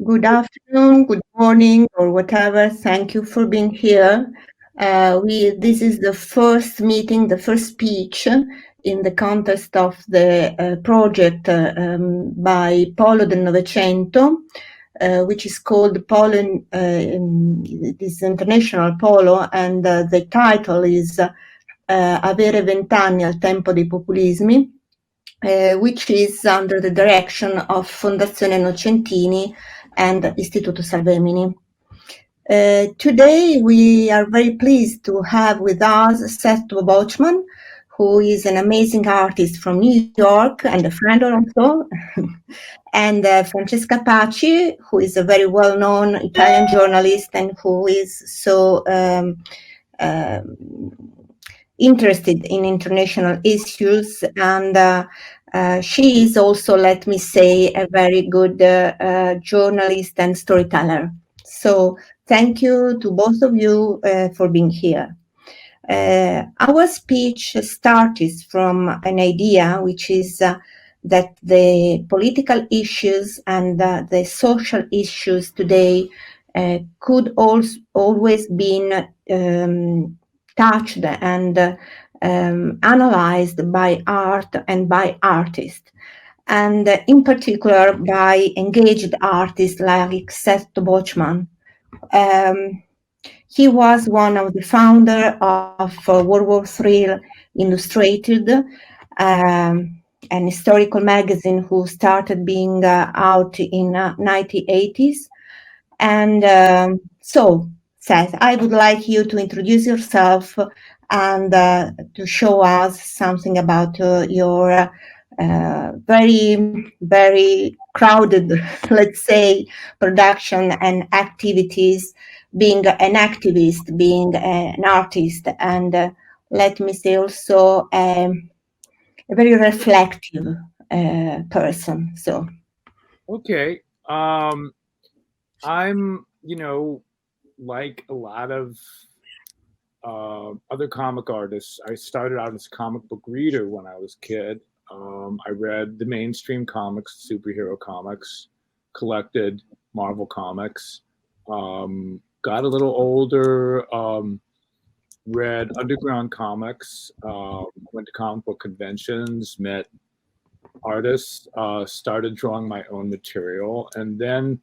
Good afternoon, good morning, or whatever. Thank you for being here. This is the first meeting, the first speech in the context of the project by Polo del Novecento, which is called Polo, this international Polo, and the title is Avere 20 anni al tempo dei populismi, which is under the direction of Fondazione Innocentini and Istituto Salvemini. Today we are very pleased to have with us Seth Tobocman, who is an amazing artist from New York and a friend also, and Francesca Paci, who is a very well-known Italian journalist and who is so interested in international issues, and she is also, let me say, a very good journalist and storyteller. So thank you to both of you for being here. Our speech starts from an idea, which is that the political issues and the social issues today could always been touched and analyzed by art and by artists, and in particular by engaged artists like Seth Tobocman. He was one of the founder of World War III Illustrated, an historical magazine who started being out in 1980s. And so, Seth, I would like you to introduce yourself and to show us something about your very, very crowded, let's say, production and activities, being an activist, being an artist, and let me say also a very reflective person. So, Okay. I'm, like a lot of other comic artists, I started out as a comic book reader when I was a kid. I read the mainstream comics, superhero comics, collected Marvel comics, got a little older, read underground comics, went to comic book conventions, met artists, started drawing my own material. And then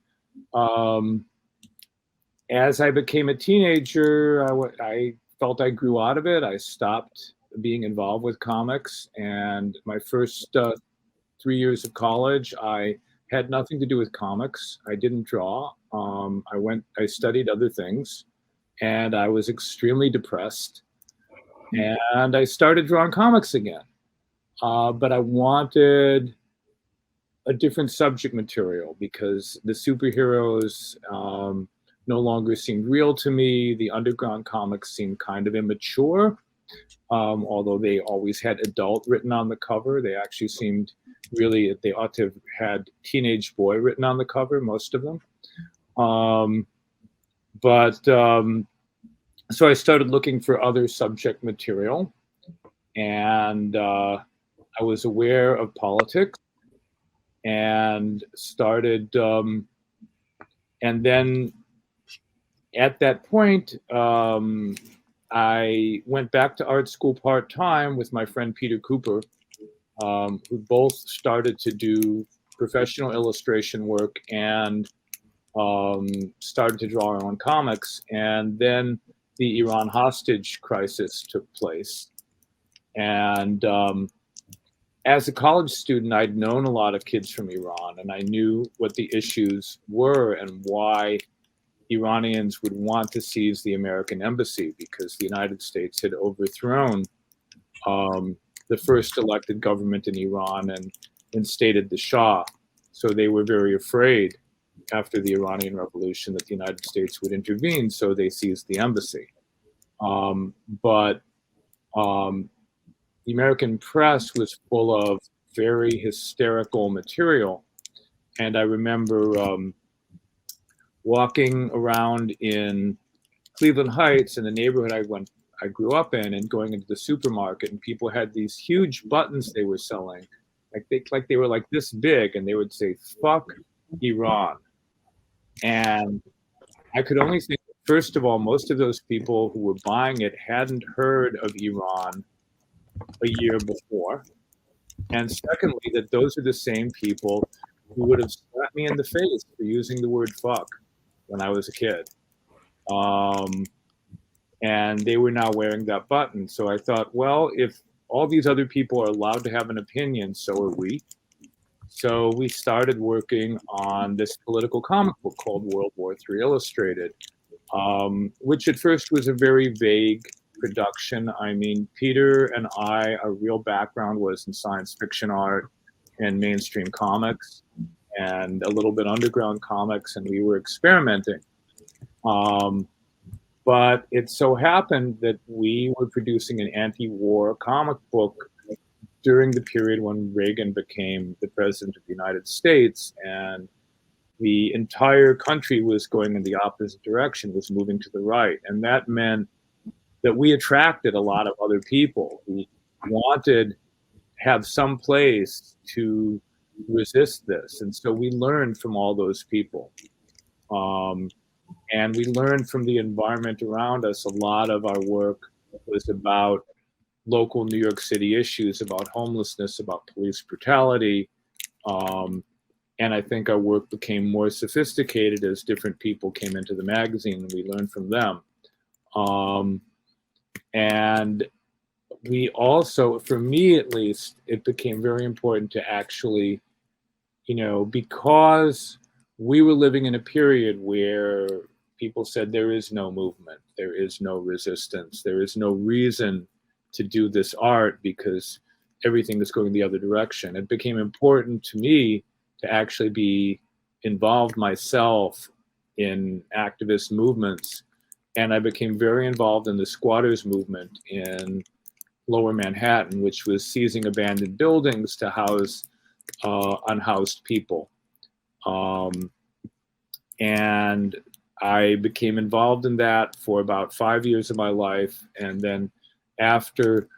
as I became a teenager, I felt I grew out of it. I stopped being involved with comics. And my first 3 years of college, I had nothing to do with comics. I didn't draw. I studied other things, and I was extremely depressed. And I started drawing comics again. But I wanted a different subject material because the superheroes no longer seemed real to me. The underground comics seemed kind of immature, although they always had adult written on the cover. They actually seemed they ought to have had teenage boy written on the cover, most of them. So I started looking for other subject material, and I was aware of politics and started, and then at that point, I went back to art school part-time with my friend Peter Kuper, who both started to do professional illustration work and started to draw our own comics. And then the Iran hostage crisis took place. And as a college student, I'd known a lot of kids from Iran, and I knew what the issues were and why Iranians would want to seize the American embassy, because the United States had overthrown the first elected government in Iran and instated the Shah. So they were very afraid after the Iranian Revolution that the United States would intervene, so they seized the embassy. But the American press was full of very hysterical material. And I remember walking around in Cleveland Heights, in the neighborhood I grew up in, and going into the supermarket, and people had these huge buttons they were selling, like they were like this big, and they would say "fuck Iran," And I could only think, first of all, most of those people who were buying it hadn't heard of Iran a year before. And secondly, that those are the same people who would have slapped me in the face for using the word fuck when I was a kid. And they were now wearing that button. So I thought, well, if all these other people are allowed to have an opinion, so are we. So we started working on this political comic book called World War III Illustrated, which at first was a very vague production. I mean, Peter and I, our real background was in science fiction art and mainstream comics and a little bit underground comics, and we were experimenting. But it so happened that we were producing an anti-war comic book during the period when Reagan became the president of the United States, and the entire country was going in the opposite direction, was moving to the right. And that meant that we attracted a lot of other people who wanted to have some place to resist this. And so we learned from all those people. And we learned from the environment around us. A lot of our work was about local New York City issues, about homelessness, about police brutality. And I think our work became more sophisticated as different people came into the magazine and we learned from them. And we also, for me at least, it became very important to actually, because we were living in a period where people said there is no movement, there is no resistance, there is no reason to do this art because everything is going the other direction. It became important to me to actually be involved myself in activist movements. And I became very involved in the squatters movement in Lower Manhattan, which was seizing abandoned buildings to house unhoused people. And I became involved in that for about 5 years of my life. And then after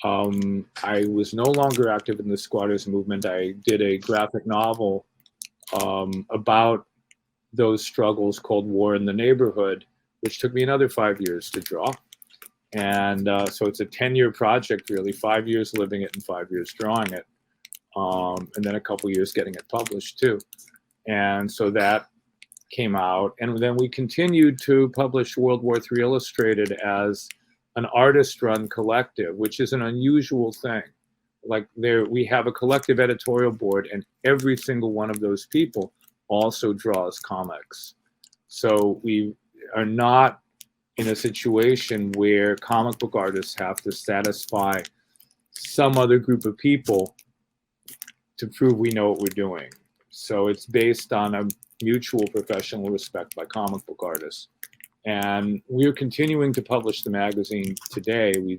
I was no longer active in the squatters movement, I did a graphic novel about those struggles called War in the Neighborhood, which took me another 5 years to draw. And so it's a 10-year project, really, 5 years living it and 5 years drawing it. And then a couple years getting it published too. And so that came out. And then we continued to publish World War III Illustrated as an artist-run collective, which is an unusual thing. Like we have a collective editorial board and every single one of those people also draws comics. So we are not in a situation where comic book artists have to satisfy some other group of people to prove we know what we're doing. So it's based on a mutual professional respect by comic book artists. And we're continuing to publish the magazine today. We're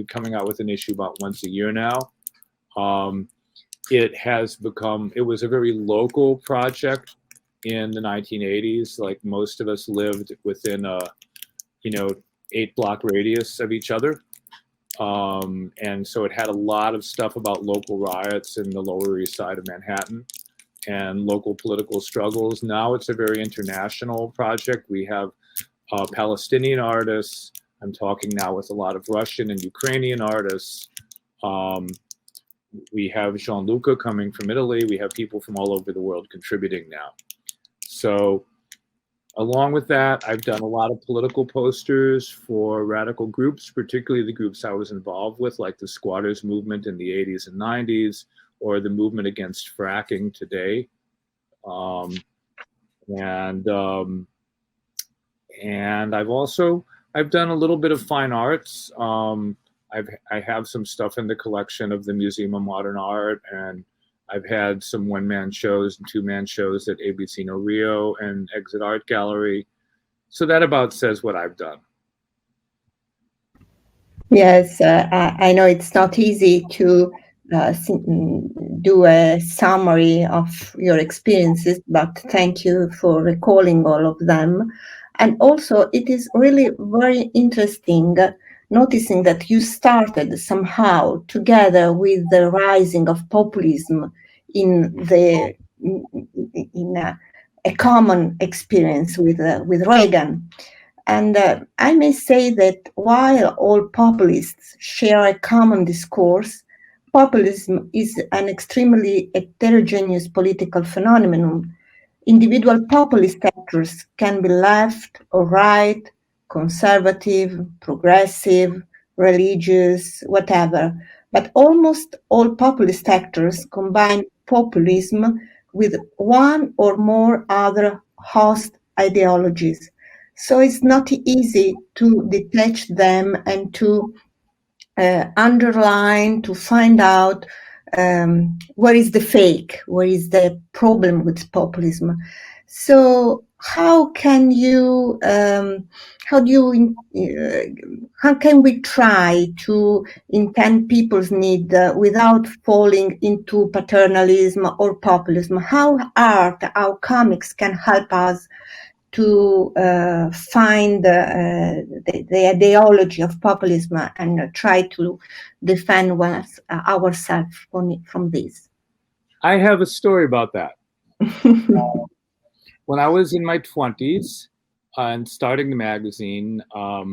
coming out with an issue about once a year now. It was a very local project in the 1980s. Like most of us lived within a 8-block radius of each other. And so it had a lot of stuff about local riots in the Lower East Side of Manhattan and local political struggles. Now it's a very international project. We have Palestinian artists. I'm talking now with a lot of Russian and Ukrainian artists. We have Gianluca coming from Italy. We have people from all over the world contributing now. So along with that, I've done a lot of political posters for radical groups, particularly the groups I was involved with, like the squatters movement in the 80s and 90s, or the movement against fracking today. And I've done a little bit of fine arts. I have some stuff in the collection of the Museum of Modern Art, and I've had some one-man shows and two-man shows at ABC No Rio and Exit Art Gallery. So that about says what I've done. Yes, I know it's not easy to do a summary of your experiences, but thank you for recalling all of them. And also, it is really very interesting noticing that you started somehow together with the rising of populism in a common experience with Reagan. And I may say that while all populists share a common discourse, populism is an extremely heterogeneous political phenomenon. Individual populist actors can be left or right, conservative, progressive, religious, whatever. But almost all populist actors combine populism with one or more other host ideologies. So it's not easy to detach them and to underline, to find out where is the fake, where is the problem with populism. So how can you, how can we try to intend people's need without falling into paternalism or populism? How art, how comics can help us to find the ideology of populism and try to defend ourselves from this? I have a story about that. When I was in my 20s and starting the magazine, I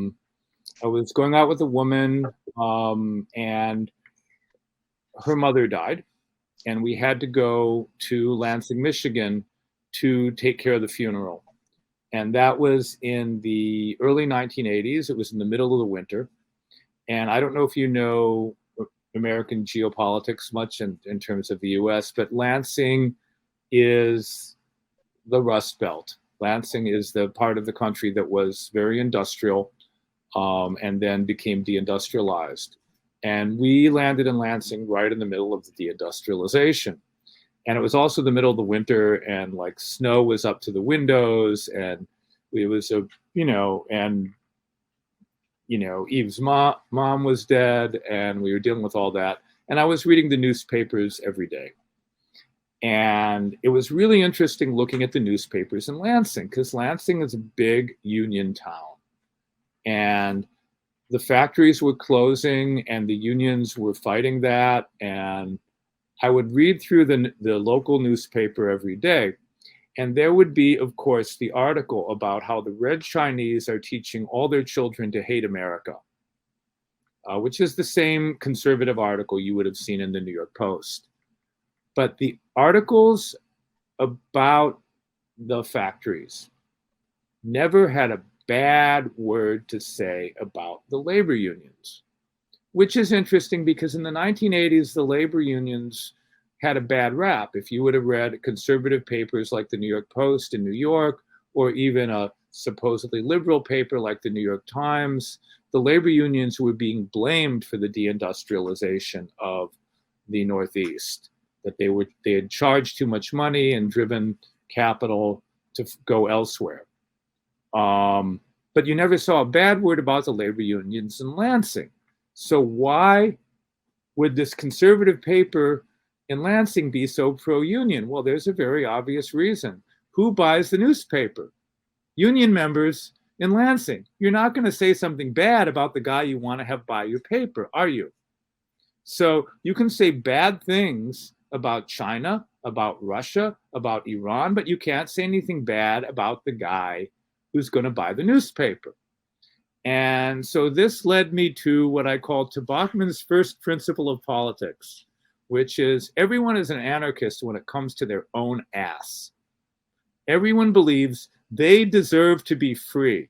was going out with a woman and her mother died. And we had to go to Lansing, Michigan to take care of the funeral. And that was in the early 1980s. It was in the middle of the winter. And I don't know if you know American geopolitics much in terms of the US, but Lansing is the Rust Belt. Lansing is the part of the country that was very industrial and then became deindustrialized. And we landed in Lansing right in the middle of the deindustrialization. And it was also the middle of the winter, and like snow was up to the windows, and it was Eve's mom was dead, and we were dealing with all that. And I was reading the newspapers every day. And it was really interesting looking at the newspapers in Lansing, because Lansing is a big union town. And the factories were closing and the unions were fighting that. And I would read through the local newspaper every day. And there would be, of course, the article about how the Red Chinese are teaching all their children to hate America, which is the same conservative article you would have seen in the New York Post. But the articles about the factories never had a bad word to say about the labor unions, which is interesting because in the 1980s, the labor unions had a bad rap. If you would have read conservative papers like the New York Post in New York, or even a supposedly liberal paper like the New York Times, the labor unions were being blamed for the deindustrialization of the Northeast, that they had charged too much money and driven capital to go elsewhere. But you never saw a bad word about the labor unions in Lansing. So why would this conservative paper in Lansing be so pro-union? Well, there's a very obvious reason. Who buys the newspaper? Union members in Lansing. You're not going to say something bad about the guy you want to have buy your paper, are you? So you can say bad things about China, about Russia, about Iran, but you can't say anything bad about the guy who's going to buy the newspaper. And so this led me to what I call Tobocman's first principle of politics, which is everyone is an anarchist when it comes to their own ass. Everyone believes they deserve to be free,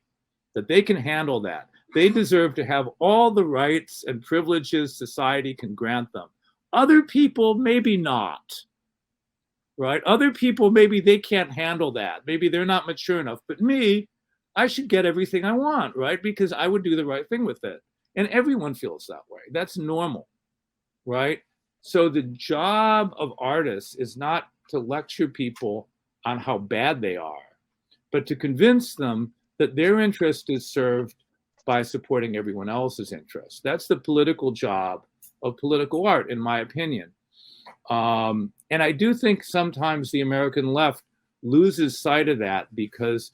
that they can handle that. They deserve to have all the rights and privileges society can grant them. Other people, maybe not, right? Other people, maybe they can't handle that. Maybe they're not mature enough. But me, I should get everything I want, right? Because I would do the right thing with it. And everyone feels that way. That's normal, right? So the job of artists is not to lecture people on how bad they are, but to convince them that their interest is served by supporting everyone else's interest. That's the political job of political art, in my opinion. And I do think sometimes the American left loses sight of that because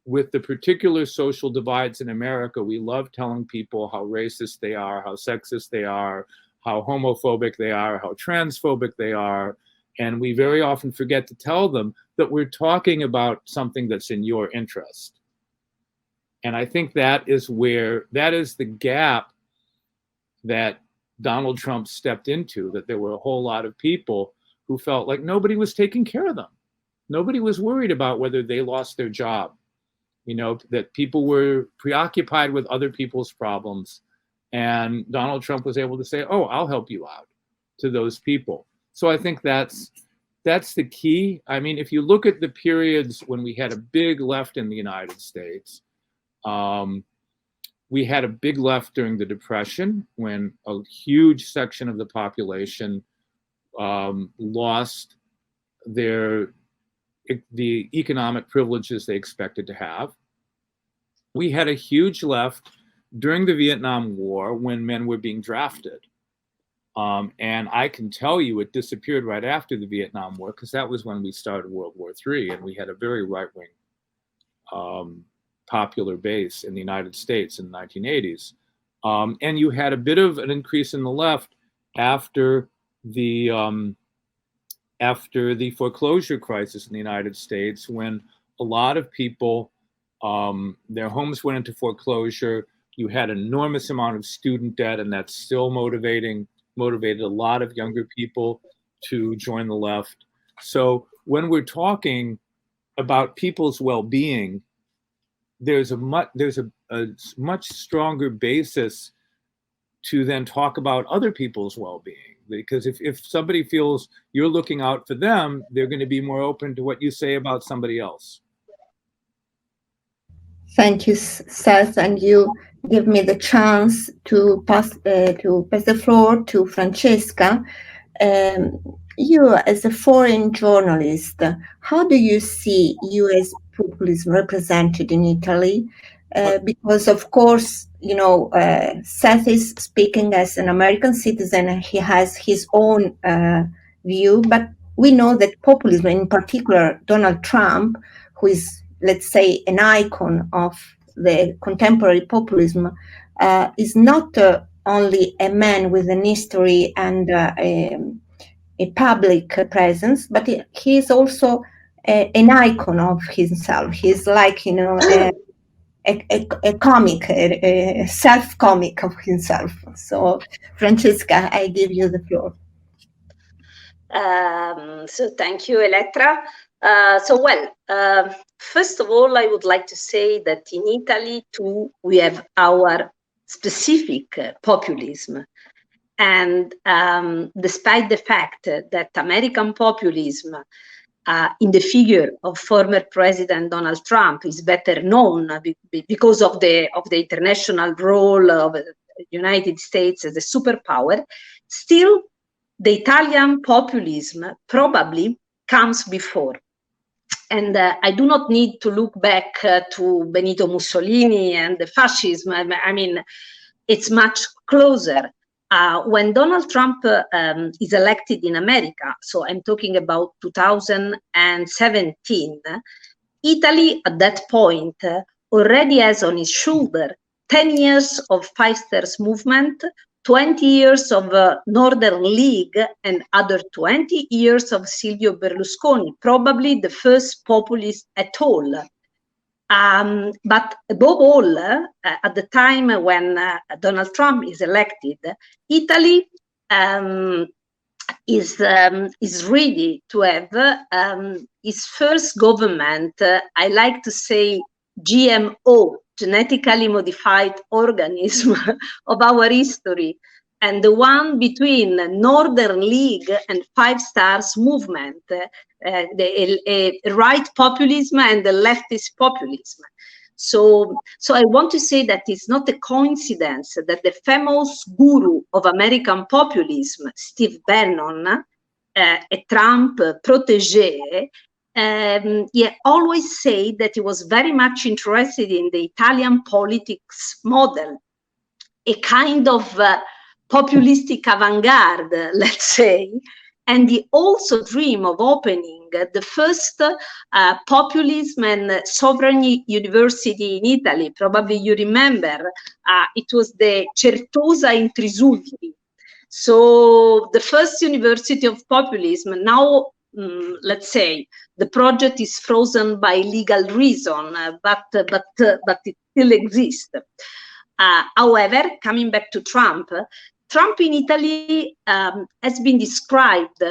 with the particular social divides in America, we love telling people how racist they are, how sexist they are, how homophobic they are, how transphobic they are. And we very often forget to tell them that we're talking about something that's in your interest. And I think that is the gap that Donald Trump stepped into, that there were a whole lot of people who felt like nobody was taking care of them. Nobody was worried about whether they lost their job, that people were preoccupied with other people's problems. And Donald Trump was able to say, oh, I'll help you out, to those people. So I think that's the key. I mean, if you look at the periods when we had a big left in the United States, we had a big left during the Depression, when a huge section of the population lost the economic privileges they expected to have. We had a huge left during the Vietnam War, when men were being drafted. And I can tell you it disappeared right after the Vietnam War, because that was when we started World War III, and we had a very right-wing popular base in the United States in the 1980s. And you had a bit of an increase in the left after the foreclosure crisis in the United States, when a lot of people, their homes went into foreclosure. You had an enormous amount of student debt, and that's still motivated a lot of younger people to join the left. So when we're talking about people's well-being, there's a much stronger basis to then talk about other people's well-being. Because if somebody feels you're looking out for them, they're going to be more open to what you say about somebody else. Thank you, Seth, and you give me the chance to pass the floor to Francesca. You, as a foreign journalist, how do you see U.S. populism represented in Italy? Because, of course, Seth is speaking as an American citizen, and he has his own view, but we know that populism, in particular Donald Trump, who is, let's say, an icon of the contemporary populism, is not only a man with an history and a public presence, but he is also an icon of himself. He's like, a comic, a self-comic of himself. So, Francesca, I give you the floor. So thank you, Elettra. First of all, I would like to say that in Italy too, we have our specific populism. And despite the fact that American populism in the figure of former President Donald Trump is better known because of the international role of the United States as a superpower, still the Italian populism probably comes before. And I do not need to look back to Benito Mussolini and the fascism. I mean, it's much closer. When Donald Trump is elected in America, so I'm talking about 2017, Italy at that point already has on its shoulder 10 years of Five Stars movement, 20 years of Northern League, and other 20 years of Silvio Berlusconi, probably the first populist at all. But above all, at the time when Donald Trump is elected, Italy is ready to have its first government, I like to say GMO, genetically modified organism of our history, and the one between Northern League and Five Stars movement, the right populism and the leftist populism. So I want to say that it's not a coincidence that the famous guru of American populism, Steve Bannon, a Trump protege, he always said that he was very much interested in the Italian politics model, a kind of populistic avant-garde, let's say, and he also dreamed of opening the first populism and sovereign university in Italy. Probably you remember, it was the Certosa in Trisulfi. So the first university of populism, now let's say, the project is frozen by legal reason, but it still exists. However, coming back to Trump in Italy has been described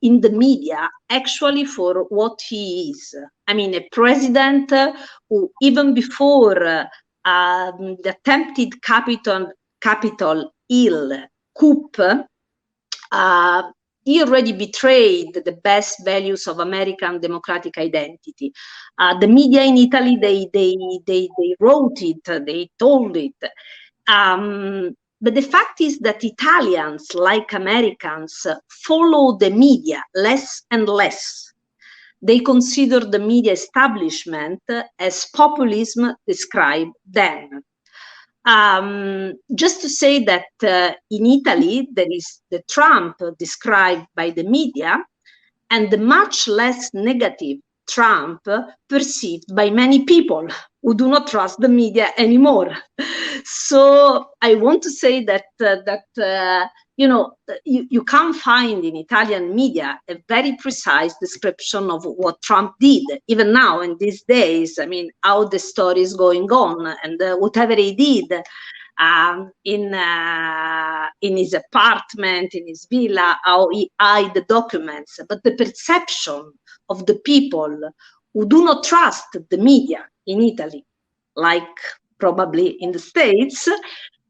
in the media actually for what he is. I mean, a president who, even before the attempted Capitol Hill coup, he already betrayed the best values of American democratic identity. The media in Italy, they wrote it, they told it. But the fact is that Italians, like Americans, follow the media less and less. They consider the media establishment as populism described then. Just to say that in Italy, there is the Trump described by the media and the much less negative Trump perceived by many people who do not trust the media anymore. So I want to say that you can't find in Italian media a very precise description of what Trump did, even now in these days. I mean, how the story is going on and whatever he did in his apartment, in his villa, how he hid the documents. But the perception of the people who do not trust the media in Italy, like probably in the States,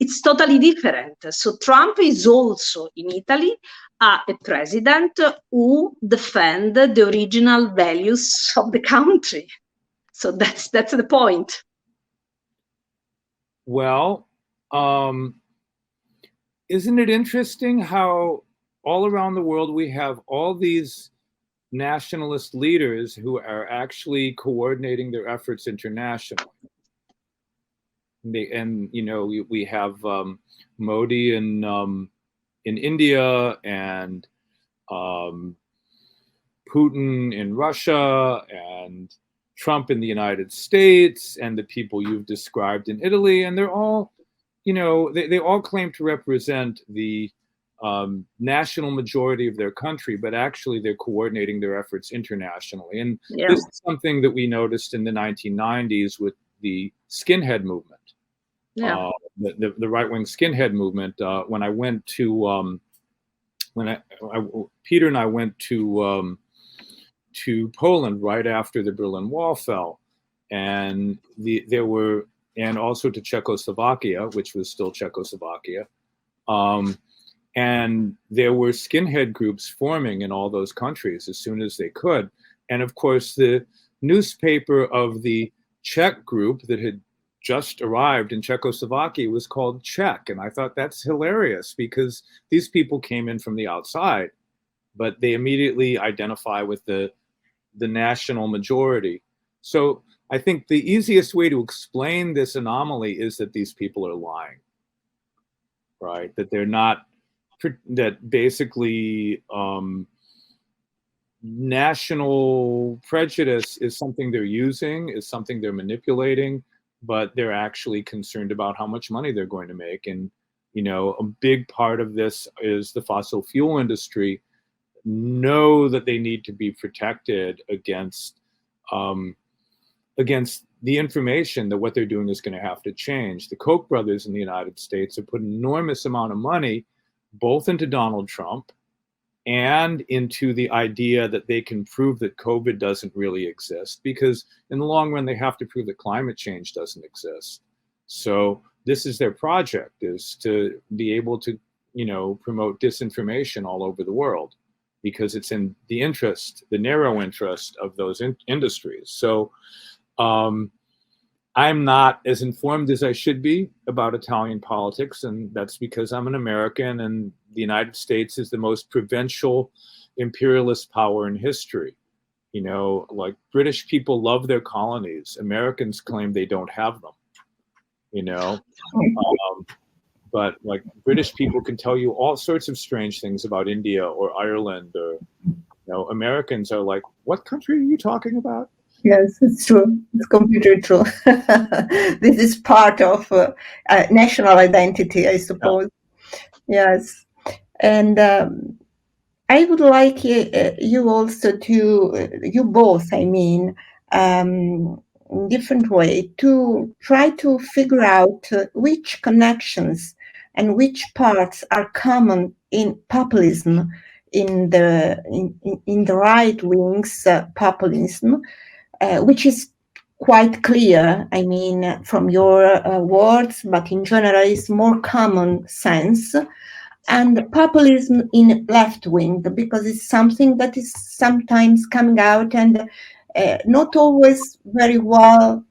it's totally different. So Trump is also in Italy a president who defends the original values of the country. So that's the point. Well, isn't it interesting how all around the world we have all these nationalist leaders who are actually coordinating their efforts internationally? We have Modi in India, and Putin in Russia, and Trump in the United States, and the people you've described in Italy, and they're all, they all claim to represent the national majority of their country, but actually they're coordinating their efforts internationally. And this is something that we noticed in the 1990s with the skinhead movement. The right-wing skinhead movement. When I went to Peter and I went to Poland right after the Berlin Wall fell, and and also to Czechoslovakia, which was still Czechoslovakia, and there were skinhead groups forming in all those countries as soon as they could. And of course, the newspaper of the Czech group that had just arrived in Czechoslovakia was called Czech. And I thought that's hilarious, because these people came in from the outside, but they immediately identify with the national majority. So I think the easiest way to explain this anomaly is that these people are lying, right? That they're not, that basically national prejudice is something they're using, is something they're manipulating, but they're actually concerned about how much money they're going to make. And, a big part of this is the fossil fuel industry know that they need to be protected against the information that what they're doing is going to have to change. The Koch brothers in the United States have put an enormous amount of money both into Donald Trump and into the idea that they can prove that COVID doesn't really exist, because in the long run, they have to prove that climate change doesn't exist. So this is their project, is to be able to, promote disinformation all over the world, because it's in the interest, the narrow interest of those industries. So I'm not as informed as I should be about Italian politics, and that's because I'm an American, and the United States is the most provincial imperialist power in history. Like British people love their colonies. Americans claim they don't have them, but like British people can tell you all sorts of strange things about India or Ireland, or, Americans are like, what country are you talking about? Yes, it's true. It's completely true. This is part of national identity, I suppose. Yeah. Yes. And I would like you also to, you both, I mean, in different way, to try to figure out which connections and which parts are common in populism, in the right wing's populism, which is quite clear, I mean, from your words, but in general is more common sense, and populism in left wing, because it's something that is sometimes coming out and not always very well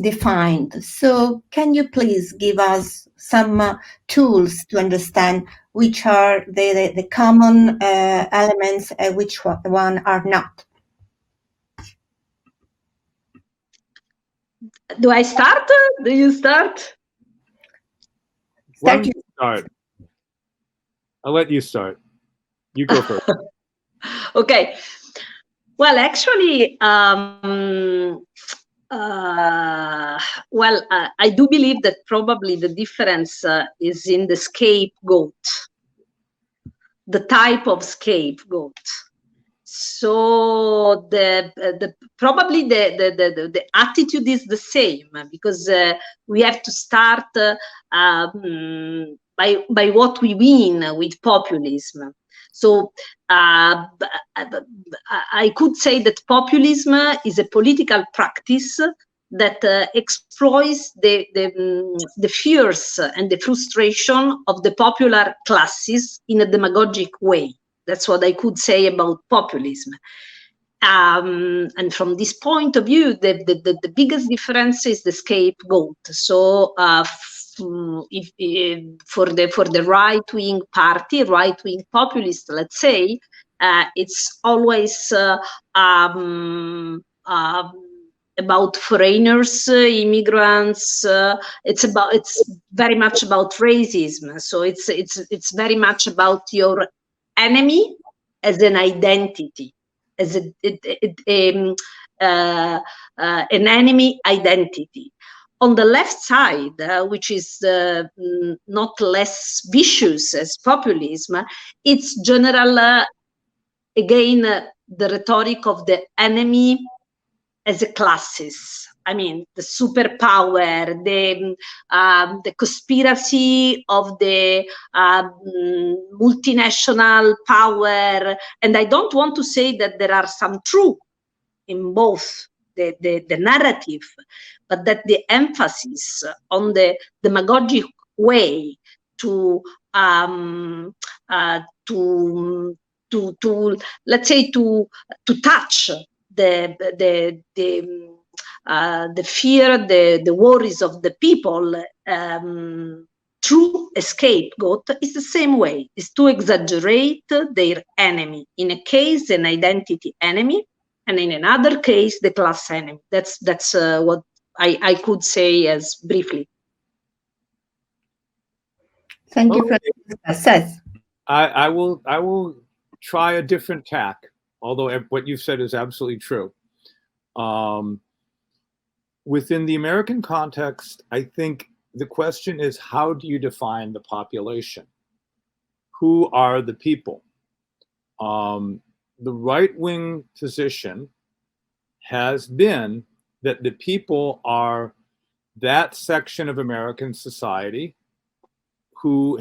defined. So can you please give us some tools to understand which are the common elements and which one are not? Do I start? Do you start? Why don't you start? I'll let you start. You go first. Okay. Well, actually, I do believe that probably the difference is in the scapegoat, the type of scapegoat. So probably the attitude is the same, because we have to start by what we mean with populism. So I could say that populism is a political practice that exploits the fears and the frustration of the popular classes in a demagogic way. That's what I could say about populism. And from this point of view, the biggest difference is the scapegoat. So for the right-wing party, right-wing populist, let's say, it's always about foreigners, immigrants. It's very much about racism. So it's very much about your enemy as an identity, as an enemy identity. On the left side, which is not less vicious as populism, it's general, again, the rhetoric of the enemy as a classes. I mean, the superpower, the conspiracy of the multinational power. And I don't want to say that there are some truth in both the narrative, but that the emphasis on the demagogic way to let's say to touch the fear, the worries of the people through a scapegoat is the same way, is to exaggerate their enemy. In a case, an identity enemy, and in another case, the class enemy. That's what I could say as briefly. Thank you, Francesca. Seth. I will try a different tack, although what you've said is absolutely true. Within the American context, I think the question is, how do you define the population? Who are the people? The right-wing position has been that the people are that section of American society who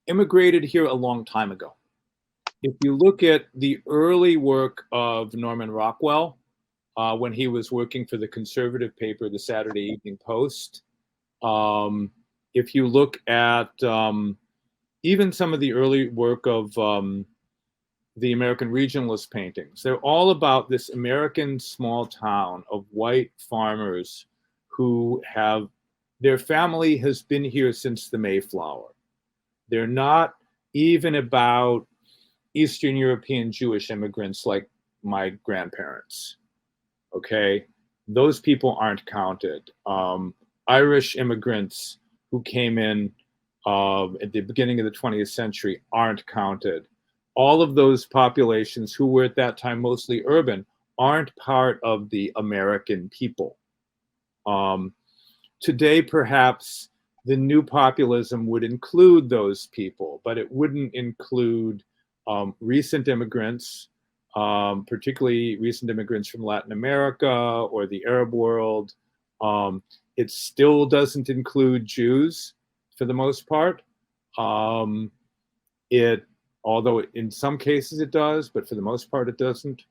immigrated here a long time ago. If you look at the early work of Norman Rockwell, when he was working for the conservative paper, the Saturday Evening Post, if you look at even some of the early work of the American regionalist paintings, they're all about this American small town of white farmers who have, their family has been here since the Mayflower. They're not even about Eastern European Jewish immigrants like my grandparents. Okay, those people aren't counted. Irish immigrants who came in at the beginning of the 20th century aren't counted. All of those populations who were at that time mostly urban aren't part of the American people. Today, perhaps the new populism would include those people, but it wouldn't include recent immigrants, particularly recent immigrants from Latin America or the Arab world. It still doesn't include Jews for the most part. Although in some cases it does, but for the most part it doesn't.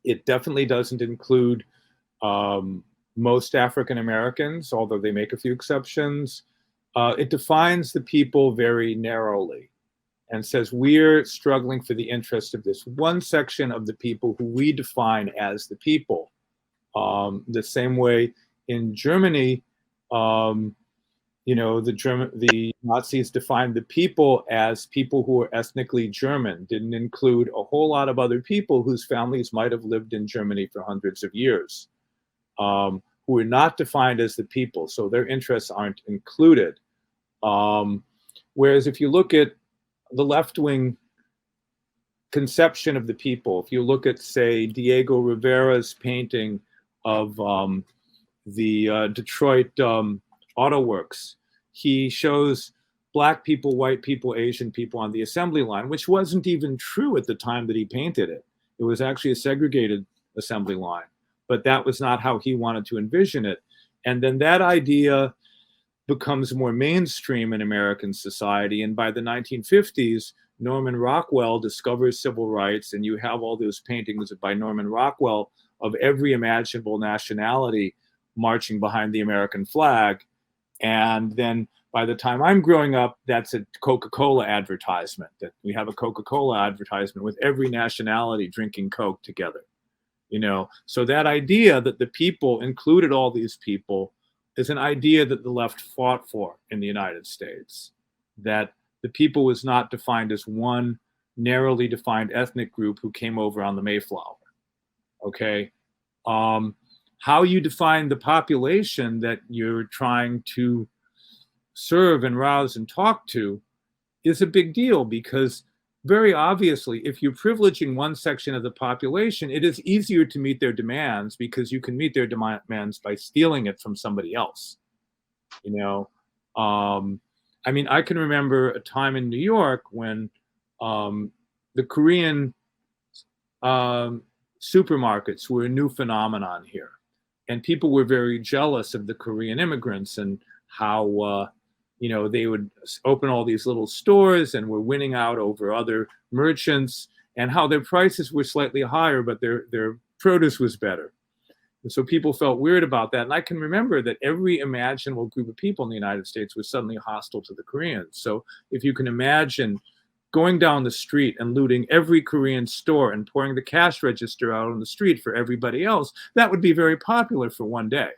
It definitely doesn't include most African Americans, although they make a few exceptions. It defines the people very narrowly and says we're struggling for the interest of this one section of the people who we define as the people. The same way in Germany, the Nazis defined the people as people who were ethnically German, didn't include a whole lot of other people whose families might have lived in Germany for hundreds of years, who are not defined as the people, so their interests aren't included. Whereas if you look at the left-wing conception of the people, if you look at, say, Diego Rivera's painting of the Detroit Auto Works, he shows Black people, white people, Asian people on the assembly line, which wasn't even true at the time that he painted it. It was actually a segregated assembly line, but that was not how he wanted to envision it. And then that idea becomes more mainstream in American society. And by the 1950s, Norman Rockwell discovers civil rights, and you have all those paintings by Norman Rockwell of every imaginable nationality marching behind the American flag. And then by the time I'm growing up, that's a Coca-Cola advertisement, that we have a Coca-Cola advertisement with every nationality drinking Coke together. So that idea that the people included all these people is an idea that the left fought for in the United States, that the people was not defined as one narrowly defined ethnic group who came over on the Mayflower. Okay. How you define the population that you're trying to serve and rouse and talk to is a big deal, because very obviously, if you're privileging one section of the population, it is easier to meet their demands because you can meet their demands by stealing it from somebody else. I can remember a time in New York when the Korean supermarkets were a new phenomenon here. And people were very jealous of the Korean immigrants and how, they would open all these little stores and were winning out over other merchants, and how their prices were slightly higher, but their produce was better. And so people felt weird about that. And I can remember that every imaginable group of people in the United States was suddenly hostile to the Koreans. So if you can imagine going down the street and looting every Korean store and pouring the cash register out on the street for everybody else, that would be very popular for one day.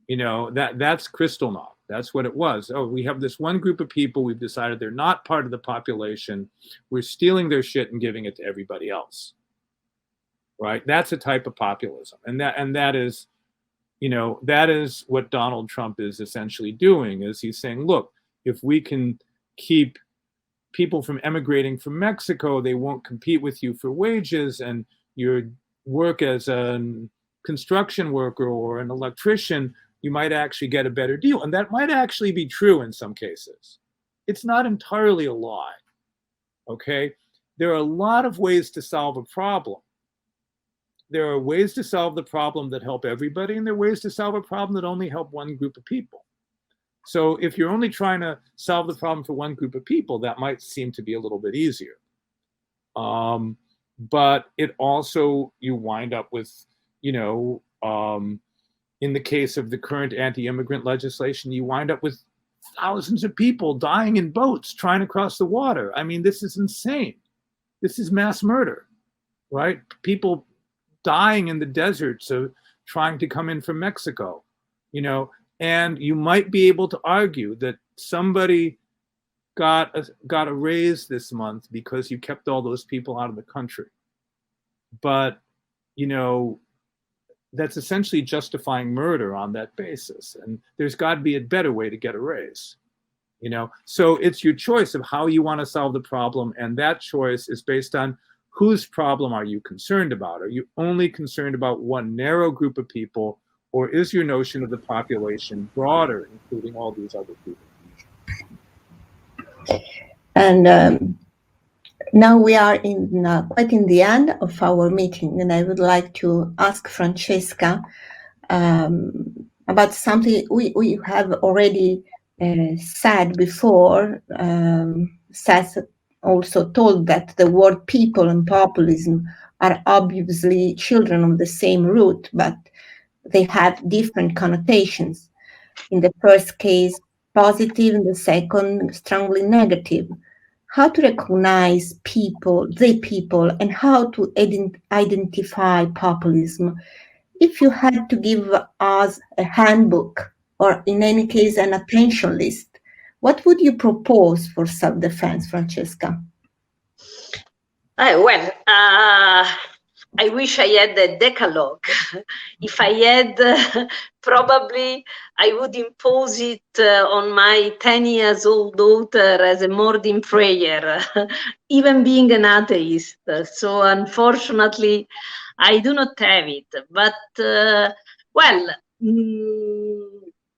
That's Kristallnacht. That's what it was. Oh, we have this one group of people. We've decided they're not part of the population. We're stealing their shit and giving it to everybody else. Right? That's a type of populism. And that is what Donald Trump is essentially doing, is he's saying, look, if we can keep people from emigrating from Mexico, they won't compete with you for wages, and your work as a construction worker or an electrician, you might actually get a better deal. And that might actually be true in some cases. It's not entirely a lie, okay? There are a lot of ways to solve a problem. There are ways to solve the problem that help everybody, and there are ways to solve a problem that only help one group of people. So if you're only trying to solve the problem for one group of people, that might seem to be a little bit easier. But it also, you wind up with, in the case of the current anti-immigrant legislation, you wind up with thousands of people dying in boats trying to cross the water. I mean, this is insane. This is mass murder, right? People dying in the deserts of trying to come in from Mexico, and you might be able to argue that somebody got a raise this month because you kept all those people out of the country. But, that's essentially justifying murder on that basis. And there's got to be a better way to get a raise, So it's your choice of how you want to solve the problem. And that choice is based on whose problem are you concerned about? Are you only concerned about one narrow group of people, Or is your notion of the population broader, including all these other people? And now we are quite in the end of our meeting, and I would like to ask Francesca about something we have already said before. Seth also told that the word people and populism are obviously children of the same root, but they have different connotations. In the first case, positive, in the second, strongly negative. How to recognize people, and how to identify populism. If you had to give us a handbook, or in any case, an attention list, what would you propose for self-defense, Francesca? I wish I had a decalogue. If I had, probably I would impose it on my 10 years old daughter as a morning prayer, even being an atheist. So unfortunately, I do not have it. But,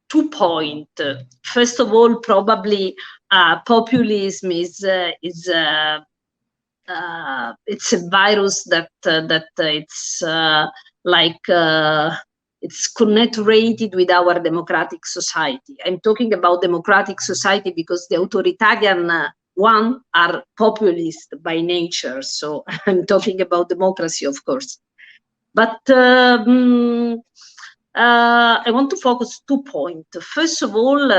2 points. First of all, probably populism is it's a virus that it's it's connaturated with our democratic society. I'm talking about democratic society because the authoritarian one are populist by nature. So I'm talking about democracy, of course. But I want to focus 2 points. First of all,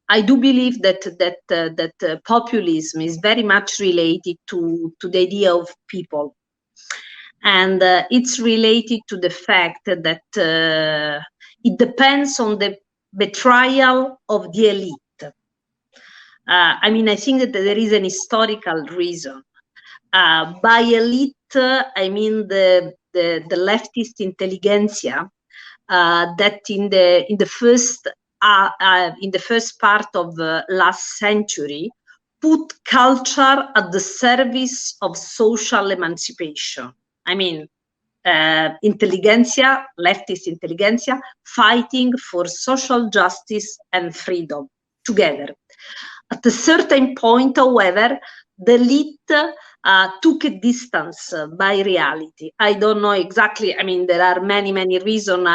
I do believe that populism is very much related to the idea of people, and it's related to the fact that it depends on the betrayal of the elite. I mean, I think that there is an historical reason. By elite, I mean the leftist intelligentsia that in the first part of last century, put culture at the service of social emancipation. I mean, intelligentsia, leftist intelligentsia, fighting for social justice and freedom together. At a certain point, however, the elite took a distance by reality. I don't know exactly. I mean, there are many reasons.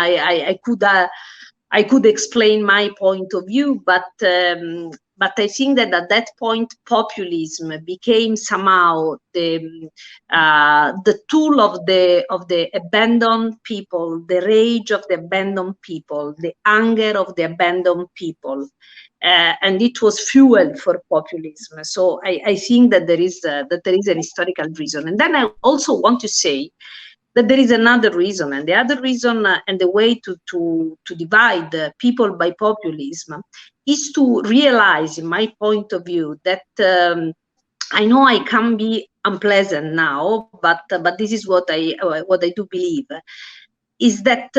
I could explain my point of view, but I think that at that point, populism became somehow the tool of the abandoned people, the rage of the abandoned people, the anger of the abandoned people, and it was fuel for populism. So I think that there is an historical reason, and then I also want to say that there is another reason, and the other reason and the way to divide people by populism is to realize, in my point of view, that I know I can be unpleasant now, but this is what I do believe, is that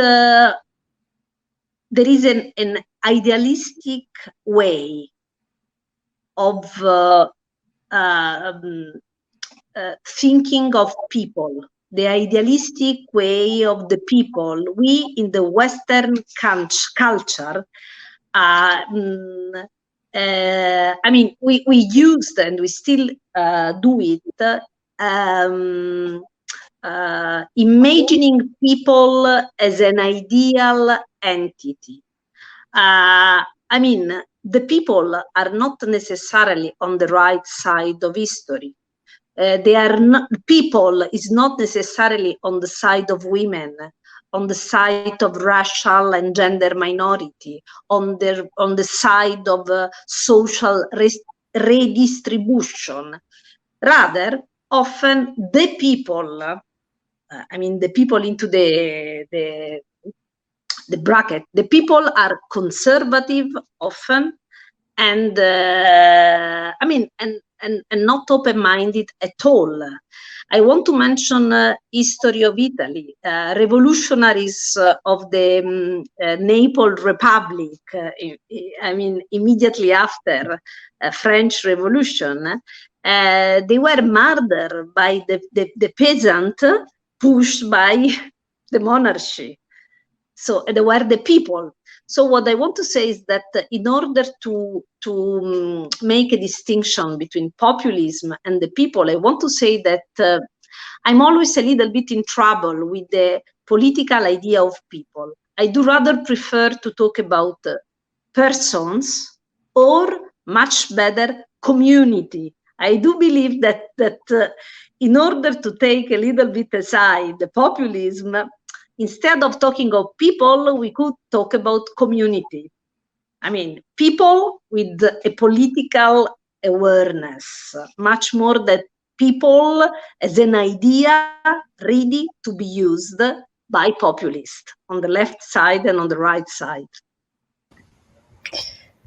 there is an idealistic way of thinking of people. The idealistic way of the people. We in the Western culture, I mean, we used and we still do it, imagining people as an ideal entity. I mean, the people are not necessarily on the right side of history. They are not, people is not necessarily on the side of women, on the side of racial and gender minority, on the side of social redistribution. Rather, often the people, I mean, the people into the bracket, the people are conservative often, and I mean, and not open-minded at all. I want to mention history of Italy, revolutionaries of the Naples Republic. I mean, immediately after French Revolution, they were murdered by the peasant pushed by the monarchy. So they were the people. So what I want to say is that in order to make a distinction between populism and the people, I want to say that I'm always a little bit in trouble with the political idea of people. I do rather prefer to talk about persons, or much better, community. I do believe that in order to take a little bit aside the populism, instead of talking of people, we could talk about community. I mean, people with a political awareness, much more than people as an idea ready to be used by populists on the left side and on the right side.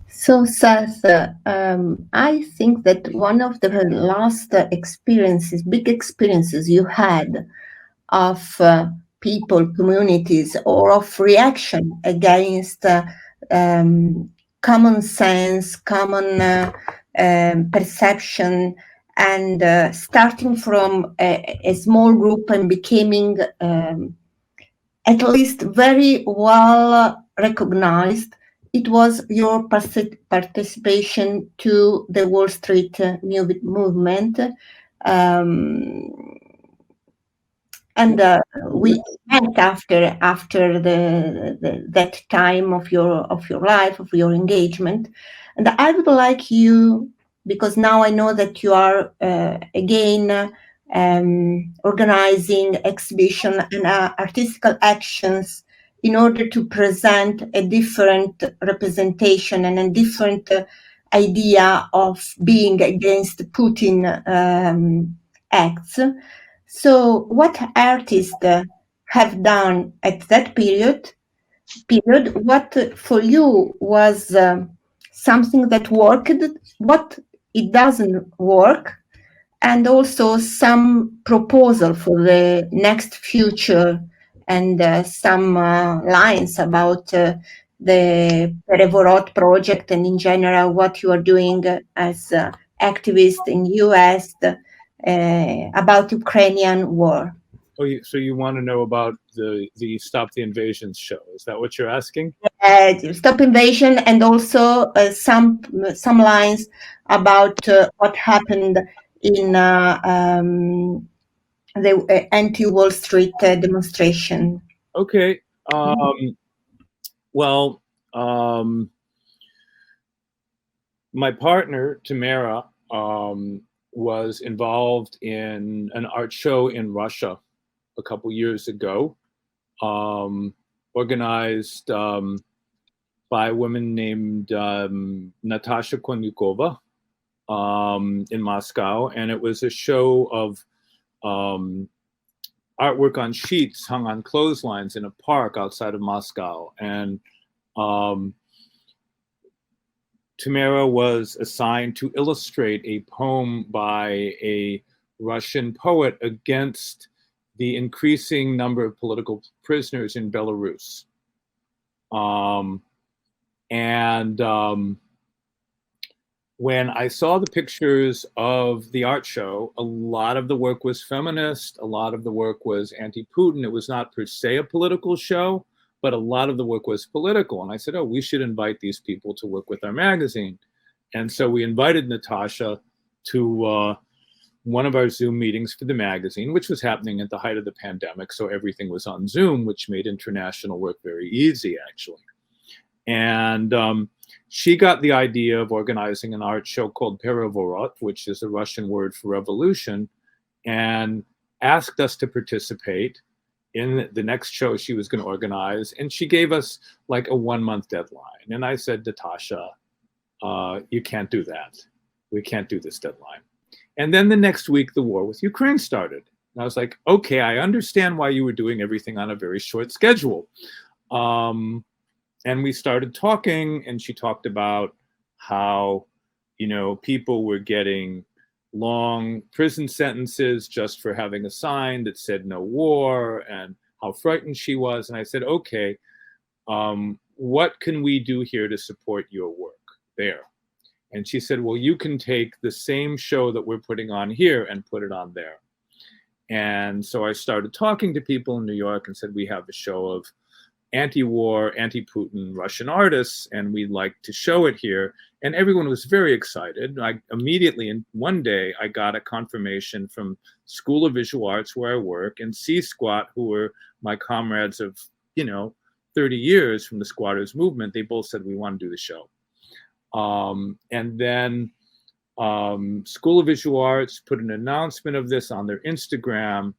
So, Seth, I think that one of the last big experiences you had of people, communities, or of reaction against common sense, common perception, and starting from a small group and becoming at least very well recognized, it was your participation to the Wall Street movement. And we met after that time of your life, of your engagement. And I would like you, because now I know that you are again organizing exhibition and artistical actions in order to present a different representation and a different idea of being against Putin acts. So what artists have done at that period, what for you was something that worked, what it doesn't work, and also some proposal for the next future, and some lines about the Perevorot project, and in general what you are doing as activist in US about Ukrainian war. Oh, so you want to know about the Stop the Invasions show? Is that what you're asking? Stop Invasion, and also some lines about what happened in the anti-Wall Street demonstration. Okay. Well, my partner, Tamara, was involved in an art show in Russia a couple years ago, organized by a woman named Natasha Konyukova in Moscow. And it was a show of artwork on sheets hung on clotheslines in a park outside of Moscow. And Tamara was assigned to illustrate a poem by a Russian poet against the increasing number of political prisoners in Belarus. When I saw the pictures of the art show, a lot of the work was feminist, a lot of the work was anti-Putin. It was not per se a political show, but a lot of the work was political. And I said, oh, we should invite these people to work with our magazine. And so we invited Natasha to one of our Zoom meetings for the magazine, which was happening at the height of the pandemic. So everything was on Zoom, which made international work very easy, actually. And she got the idea of organizing an art show called Perevorot, which is a Russian word for revolution, and asked us to participate in the next show she was going to organize. And she gave us like a 1-month deadline. And I said, Natasha, you can't do that. We can't do this deadline. And then the next week, the war with Ukraine started. And I was like, okay, I understand why you were doing everything on a very short schedule. And we started talking, and she talked about how, you know, people were getting long prison sentences just for having a sign that said no war, and how frightened she was. And I said, okay, what can we do here to support your work there? And she said, well, you can take the same show that we're putting on here and put it on there. And so I started talking to people in New York and said, we have a show of anti-war, anti-Putin Russian artists, and we'd like to show it here. And everyone was very excited. I immediately, in one day, I got a confirmation from School of Visual Arts where I work and C-Squat, who were my comrades of, 30 years from the squatters movement. They both said, we want to do the show. And then School of Visual Arts put an announcement of this on their Instagram,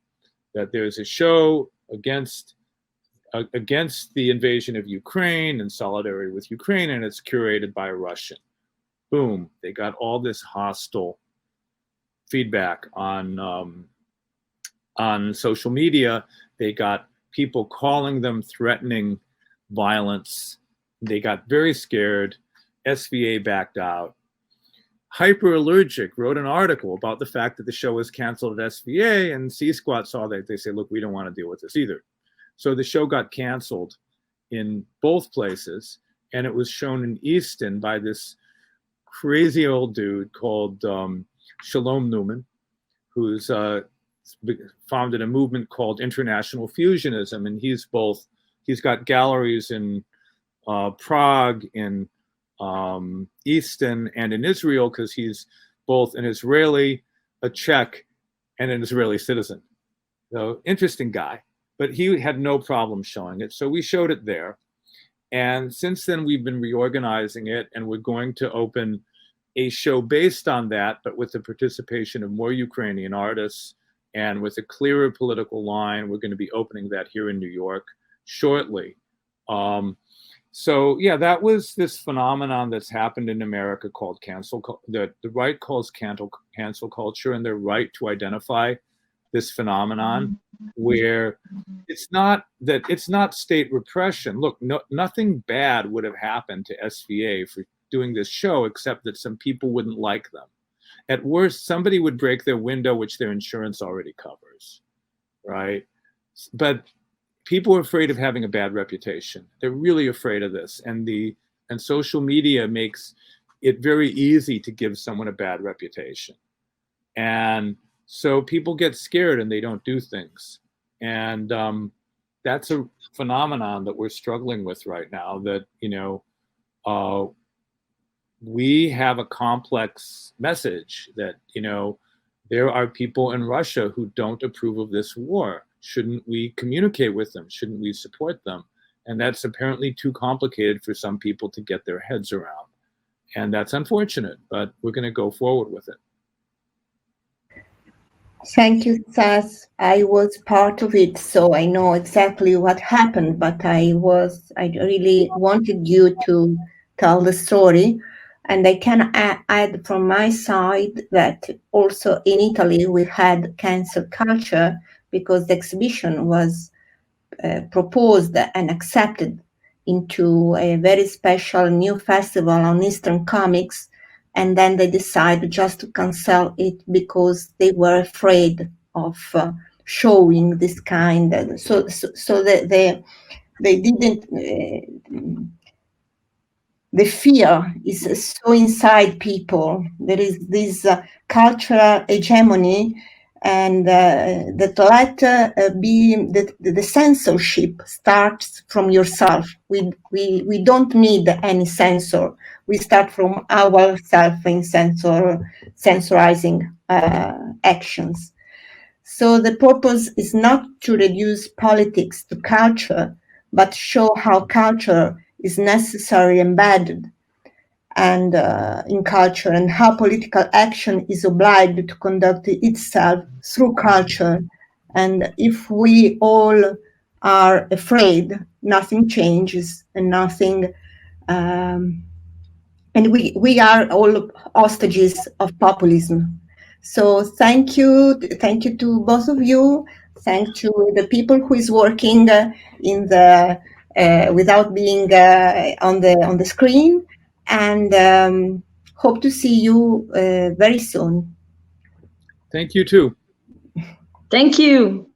that there's a show against the invasion of Ukraine in solidarity with Ukraine, and it's curated by a Russian. Boom, they got all this hostile feedback on social media. They got people calling them, threatening violence. They got very scared. SVA backed out. Hyperallergic wrote an article about the fact that the show was canceled at SVA, and C-Squat saw that. They say, look, we don't want to deal with this either. So the show got canceled in both places, and it was shown in Easton by this crazy old dude called Shalom Newman, who's founded a movement called International Fusionism, and he's got galleries in Prague, in Easton, and in Israel, because he's both an Israeli, a Czech, and an Israeli citizen. So interesting guy, but he had no problem showing it. So we showed it there. And since then, we've been reorganizing it, and we're going to open a show based on that, but with the participation of more Ukrainian artists and with a clearer political line. We're going to be opening that here in New York shortly. So yeah, that was this phenomenon that's happened in America called the right calls cancel culture, and they're right to identify this phenomenon where it's not state repression. Look, nothing bad would have happened to SVA for doing this show, except that some people wouldn't like them. At worst, somebody would break their window, which their insurance already covers, right? But people are afraid of having a bad reputation. They're really afraid of this. And social media makes it very easy to give someone a bad reputation. And so people get scared and they don't do things. And that's a phenomenon that we're struggling with right now, that, we have a complex message that, there are people in Russia who don't approve of this war. Shouldn't we communicate with them? Shouldn't we support them? And that's apparently too complicated for some people to get their heads around. And that's unfortunate, but we're going to go forward with it. Thank you, Seth. I was part of it, so I know exactly what happened, but I really wanted you to tell the story. And I can add from my side that also in Italy we had cancel culture, because the exhibition was proposed and accepted into a very special new festival on Eastern comics, and then they decided just to cancel it because they were afraid of showing this kind. So that they didn't. The fear is so inside people. There is this cultural hegemony, and that the censorship starts from yourself. We don't need any censor. We start from ourselves in censorizing actions. So the purpose is not to reduce politics to culture, but show how culture is necessarily embedded and in culture, and how political action is obliged to conduct itself through culture. And if we all are afraid, nothing changes, and nothing. And we are all hostages of populism. So thank you to both of you. Thank to the people who is working in the without being on the screen, and hope to see you very soon. Thank you too. Thank you.